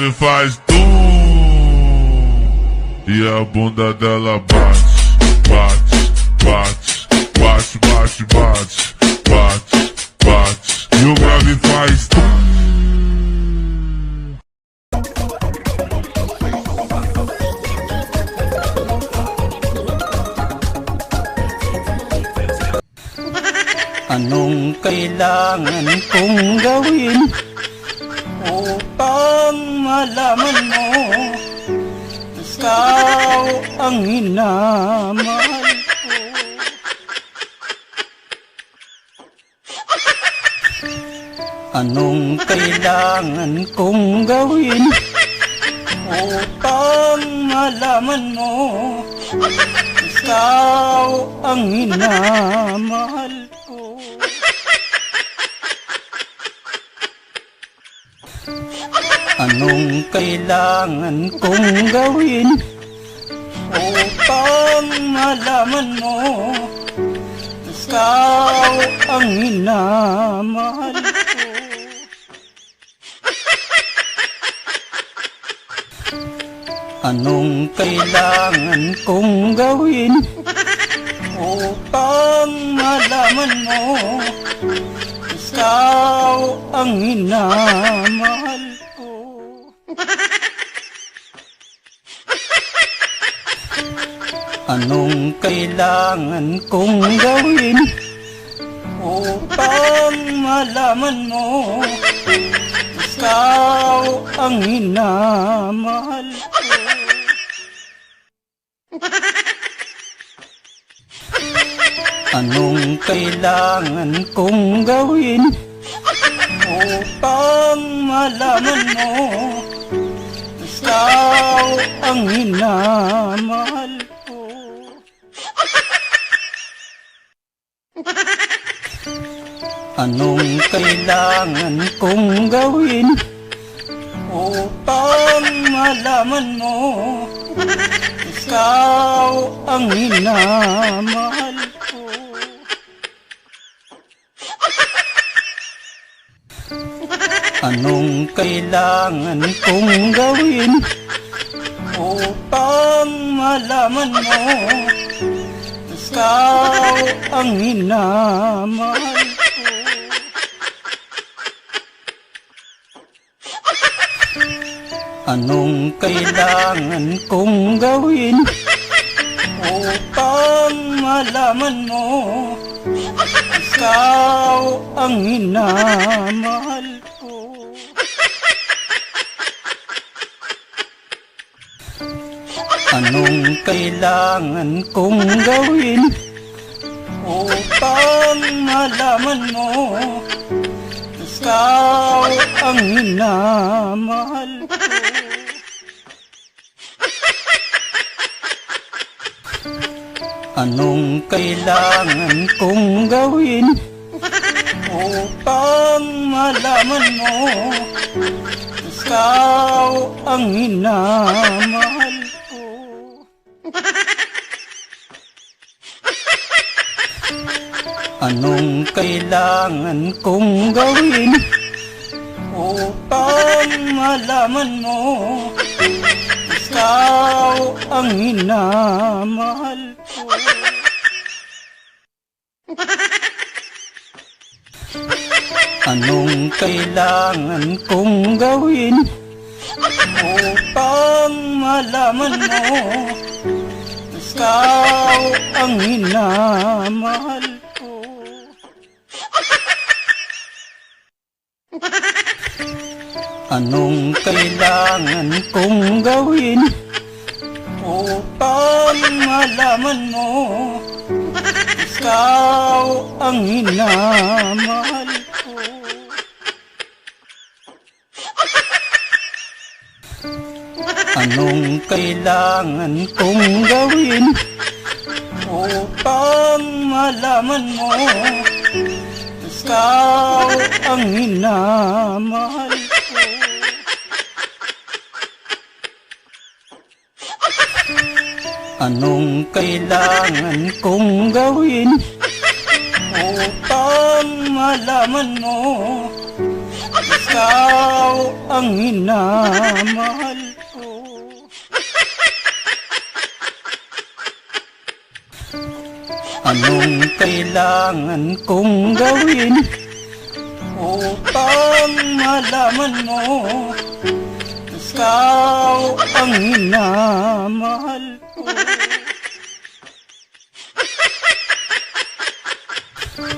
grave faz tum e a bunda dela bate, bate, bate, bate, bate, bate, bate, bate. E o grave faz tum. Anong kailangan kong gawin upang malaman mo ikaw ang minamahal ko? Anong kailangan kong gawin upang malaman mo ikaw ang minamahal ko? Anong kailangan kong gawin upang malaman mo ikaw ang minamahal ko? Anong kailangan kong gawin upang malaman mo ikaw ang minamahal ko? Anong kailangan kong gawin upang malaman mo ikaw ang minamahal ko? Anong kailangan kong gawin upang malaman mo ikaw ang minamahal ko? Anong kailangan kong gawin upang malaman mo ikaw ang minamahal ko? Anong kailangan kong gawin upang malaman mo ikaw ang minamahal ko? Anong kailangan kong gawin upang malaman mo ikaw ang minamahal ko? Anong kailangan kong gawin upang malaman mo ikaw ang minamahal ko? Anong kailangan kong gawin upang malaman mo ikaw ang minamahal ko? Anong kailangan kong gawin upang malaman mo ikaw ang minamahal ko? Anong kailangan kong gawin upang malaman mo ikaw ang minamahal ko? Anong kailangan kong gawin upang malaman mo ikaw ang minamahal ko? Anong kailangan kong gawin upang malaman mo ikaw ang minamahal ko? Anong kailangan kong gawin upang malaman mo Ikaw ang minamahal ko. Anong kailangan kong gawin upang malaman mo ikaw ang minamahal